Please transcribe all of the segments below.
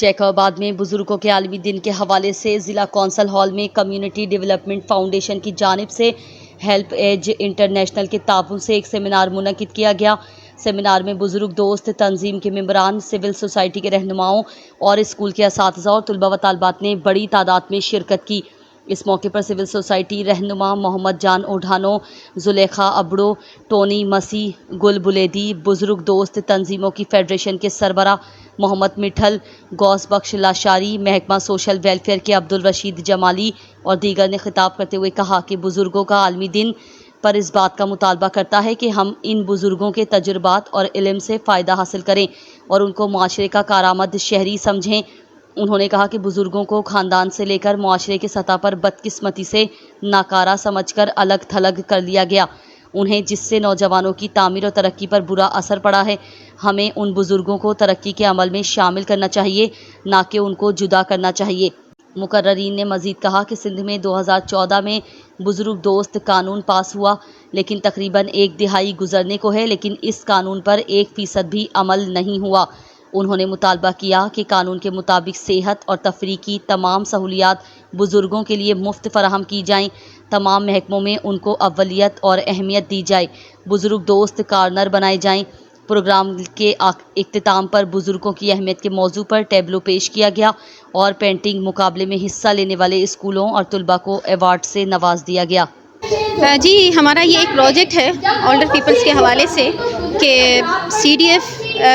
जैकबाबाद में बुजुर्गों के आलमी दिन के हवाले से जिला कौंसल हॉल में कम्युनिटी डेवलपमेंट फाउंडेशन की जानिब से हेल्प एज इंटरनेशनल के ताउन से एक सेमिनार मुनक्किद किया गया। सेमिनार में बुजुर्ग दोस्त, तंजीम के मेंबरान, सिविल सोसाइटी के रहनुमाओं और स्कूल के असातिज़ा और तलबा व तालबात ने बड़ी तादाद में शिरकत की। इस मौके पर सिविल सोसाइटी रहनुमा मोहम्मद जान ओढ़ानो, जुलेखा अबड़ो, टोनी मसीह, गुल बुलेदी, बुजुर्ग दोस्त तंजीमों की फेडरेशन के सरबरा मोहम्मद मिठल, गौस बख्श लाशारी, महकमा सोशल वेलफेयर के अब्दुल रशीद जमाली और दीगर ने खिताब करते हुए कहा कि बुजुर्गों का आलमी दिन पर इस बात का मुतालबा करता है कि हम इन बुजुर्गों के तजुर्बात और इल्म से फ़ायदा हासिल करें और उनको माशरे का कारआमद शहरी समझें। उन्होंने कहा कि बुजुर्गों को ख़ानदान से लेकर मुआशरे की सतह पर बदकिस्मती से नाकारा समझकर अलग थलग कर लिया गया, उन्हें जिससे नौजवानों की तामीर और तरक्की पर बुरा असर पड़ा है। हमें उन बुजुर्गों को तरक्की के अमल में शामिल करना चाहिए, ना कि उनको जुदा करना चाहिए। मुकर्ररीन ने मज़ीद कहा कि सिंध में 2014 में बुजुर्ग दोस्त कानून पास हुआ, लेकिन तकरीबन एक दिहाई गुजरने को है, लेकिन इस कानून पर 1% भी अमल नहीं हुआ। उन्होंने मुतालबा किया कि कानून के मुताबिक सेहत और तफरीह की तमाम सहूलियात बुजुर्गों के लिए मुफ्त फराहम की जाएँ, तमाम महकमों में उनको अव्वलियत और अहमियत दी जाए, बुजुर्ग दोस्त कार्नर बनाए जाएँ। प्रोग्राम के इख्तिताम पर बुजुर्गों की अहमियत के मौजू पर टैबलो पेश किया गया और पेंटिंग मुकाबले में हिस्सा लेने वाले स्कूलों और तलबा को अवार्ड से नवाज दिया गया। जी, हमारा ये एक प्रोजेक्ट है ओल्डर पीपल्स के हवाले से कि CDF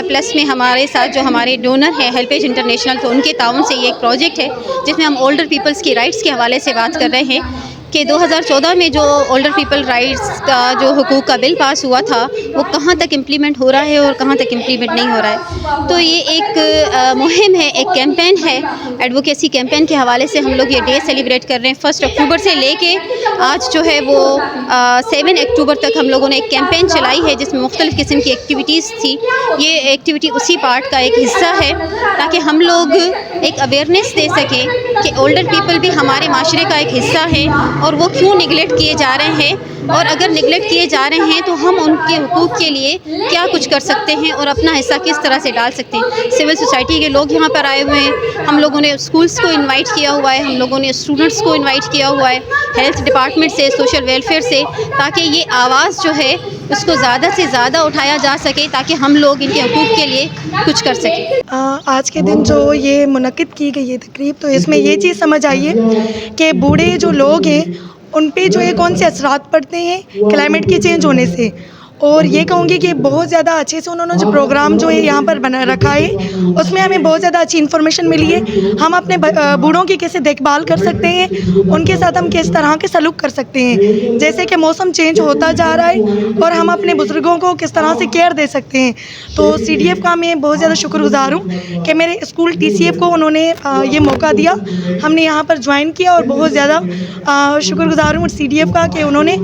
प्लस में हमारे साथ जो हमारे डोनर हैं हेल्प एज इंटरनेशनल, तो उनके ताउन से ये एक प्रोजेक्ट है जिसमें हम ओल्डर पीपल्स की राइट्स के हवाले से बात कर रहे हैं कि 2014 में जो ओल्डर पीपल राइट्स का जो हुकूक का बिल पास हुआ था वो कहाँ तक इम्प्लीमेंट हो रहा है और कहाँ तक इम्प्लीमेंट नहीं हो रहा है। तो ये एक मुहिम है, एक कैंपेन है, एडवोकेसी कैंपेन के हवाले से हम लोग ये डे सेलिब्रेट कर रहे हैं। 1 अक्टूबर से लेके आज जो है वो 7 अक्टूबर तक हम लोगों ने एक कैंपेन चलाई है जिसमें मुख्तलिफ़ किस्म की एक्टिविटीज़ थी। ये एक्टिविटी उसी पार्ट का एक हिस्सा है ताकि हम लोग एक अवेयरनेस दे सकें कि ओल्डर पीपल भी हमारे माशरे का एक हिस्सा है और वो क्यों निगलेक्ट किए जा रहे हैं, और अगर निगलेक्ट किए जा रहे हैं तो हम उनके हुकूक के लिए क्या कुछ कर सकते हैं और अपना हिस्सा किस तरह से डाल सकते हैं। सिविल सोसाइटी के लोग यहाँ पर आए हुए हैं, हम लोगों ने स्कूल्स को इनवाइट किया हुआ है, हम लोगों ने स्टूडेंट्स को इनवाइट किया हुआ है, हेल्थ डिपार्टमेंट से, सोशल वेलफेयर से, ताकि ये आवाज़ जो है उसको ज़्यादा से ज़्यादा उठाया जा सके ताकि हम लोग इनके हुकूक के लिए कुछ कर सकें। आज के दिन जो ये मुनक्किद की गई है तकरीब, तो इसमें ये चीज़ समझ आई है कि बूढ़े जो लोग हैं उन पे जो है कौन से असरात पड़ते हैं क्लाइमेट के चेंज होने से। और ये कहूँगी कि बहुत ज़्यादा अच्छे से उन्होंने जो प्रोग्राम जो है यहाँ पर बना रखा है उसमें हमें बहुत ज़्यादा अच्छी इन्फॉर्मेशन मिली है। हम अपने बूढ़ों की कैसे देखभाल कर सकते हैं, उनके साथ हम किस तरह के सलूक कर सकते हैं, जैसे कि मौसम चेंज होता जा रहा है और हम अपने बुज़ुर्गों को किस तरह से केयर दे सकते हैं। तो CDF का मैं बहुत ज़्यादा शुक्रगुज़ार हूँ कि मेरे स्कूल TCF को उन्होंने ये मौका दिया, हमने यहाँ पर ज्वाइन किया और बहुत ज़्यादा शुक्रगुज़ार हूँ CDF का कि उन्होंने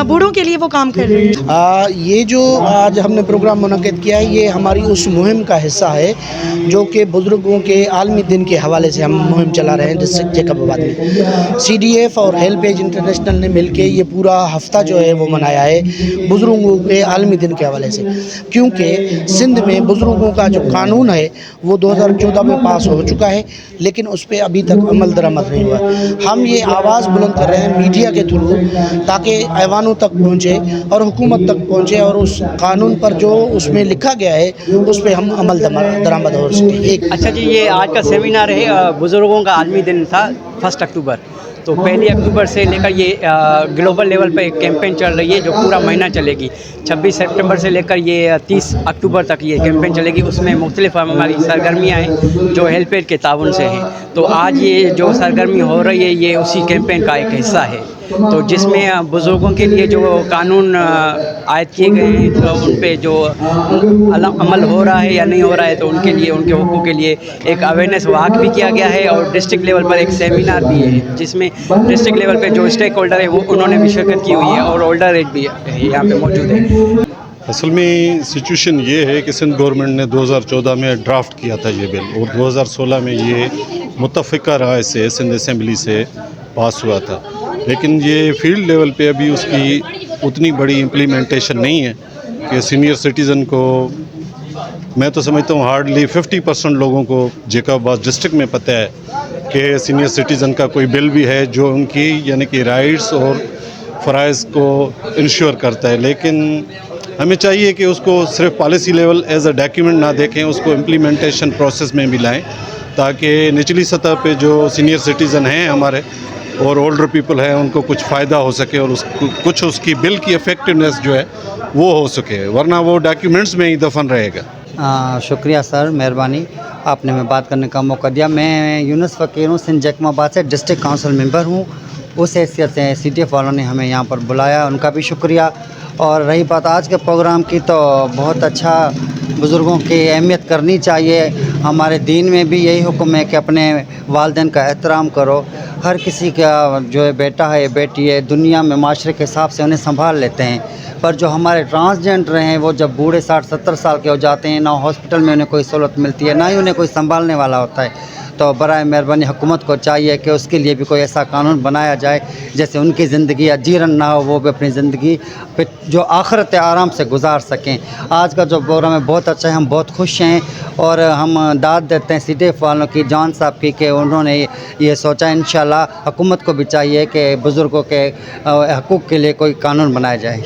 बूढ़ों के लिए वो काम कर रहे हैं। ये जो आज हमने प्रोग्राम मुनक्किद किया है ये हमारी उस मुहिम का हिस्सा है जो कि बुज़ुर्गों के आलमी दिन के हवाले से हम मुहिम चला रहे हैं डिस्ट्रिक्ट जैकबाबाद में। CDF और हेल्प एज इंटरनेशनल ने मिलके ये पूरा हफ्ता जो है वो मनाया है बुज़ुर्गों के आलमी दिन के हवाले से, क्योंकि सिंध में बुज़ुर्गों का जो कानून है वो 2014 में पास हो चुका है, लेकिन उस पर अभी तक अमल दरामद नहीं हुआ। हम ये आवाज़ बुलंद कर रहे हैं मीडिया के थ्रू ताकि ऐवानों तक पहुँचे और हुकूमत तक पहुँचे और उस कानून पर जो उसमें लिखा गया है उस पर हम अमल दरामद हो सके। अच्छा जी, ये आज का सेमिनार है, बुज़ुर्गों का आलमी दिन था 1 अक्टूबर, तो 1 अक्टूबर से लेकर ये ग्लोबल लेवल पे एक कैंपेन चल रही है जो पूरा महीना चलेगी। 26 सितंबर से लेकर ये 30 अक्टूबर तक ये कैंपेन चलेगी। उसमें मुख्तलिफ हमारी सरगर्मियाँ हैं जो हेल्प एज के ताउन से हैं। तो आज ये जो सरगर्मी हो रही है ये उसी कैंपेन का एक हिस्सा है, तो जिसमें बुज़ुर्गों के लिए जो कानून आयद किए गए हैं तो उन पे जो अमल हो रहा है या नहीं हो रहा है तो उनके लिए, उनके हुकूक के लिए एक अवेयरनेस वाक भी किया गया है और डिस्ट्रिक्ट लेवल पर एक सेमिनार भी है जिसमें डिस्ट्रिक्ट लेवल पे जो स्टेक होल्डर है वो उन्होंने भी शिरकत की हुई है और ओल्डर एज भी यहाँ पे मौजूद है। असल में सिचुएशन ये है कि सिंध गवर्नमेंट ने 2014 में ड्राफ्ट किया था ये बिल और 2016 में ये मुत्तफ़िका राय से सिंध असेंबली से पास हुआ था, लेकिन ये फील्ड लेवल पे अभी उसकी उतनी बड़ी इम्प्लीमेंटेशन नहीं है कि सीनियर सिटीज़न को मैं तो समझता हूँ हार्डली 50% लोगों को जेकोबाद डिस्ट्रिक्ट में पता है कि सीनियर सिटीज़न का कोई बिल भी है जो उनकी यानी कि राइट्स और फ़राइज़ को इंश्योर करता है। लेकिन हमें चाहिए कि उसको सिर्फ policy level as a document ना देखें, उसको इम्प्लीमेंटेशन प्रोसेस में भी लाएं, ताकि निचली सतह पे जो सीनियर सिटीज़न हैं हमारे और ओल्डर पीपल हैं उनको कुछ फ़ायदा हो सके और उसको कुछ उसकी बिल की इफ़ेक्टिवनेस जो है वो हो सके, वरना वो डॉक्यूमेंट्स में ही दफन रहेगा। शुक्रिया सर, मेहरबानी, आपने हमें बात करने का मौका दिया। मैं यूनुस फ़कीर हूँ, सिंध जैकमाबाद से डिस्ट्रिक्ट काउंसिल मेंबर हूँ। उस हैसियत से CDF वालों ने हमें यहाँ पर बुलाया, उनका भी शुक्रिया। और रही बात आज के प्रोग्राम की, तो बहुत अच्छा, बुज़ुर्गों की अहमियत करनी चाहिए। हमारे दीन में भी यही हुक्म है कि अपने वालिदैन का एहतराम करो। हर किसी का जो है बेटा है बेटी है, दुनिया में माशरे के हिसाब से उन्हें संभाल लेते हैं, पर जो हमारे ट्रांसजेंडर हैं वो जब बूढ़े 60-70 साल के हो जाते हैं, ना हॉस्पिटल में उन्हें कोई सहूलत मिलती है, ना ही उन्हें कोई संभालने वाला होता है। तो बराए मेहरबानी हुकूमत को चाहिए कि उसके लिए भी कोई ऐसा कानून बनाया जाए जैसे उनकी ज़िंदगी अजीरन ना हो, वो भी अपनी ज़िंदगी पे जो आखिरत आराम से गुजार सकें। आज का जो प्रोग्राम है बहुत अच्छा है, हम बहुत खुश हैं और हम दाद देते हैं CDF वालों की, जॉन साहब की, कि उन्होंने ये सोचा। इंशाल्लाह हुकूमत को भी चाहिए कि बुज़ुर्गों के हकूक़ के लिए कोई कानून बनाया जाए।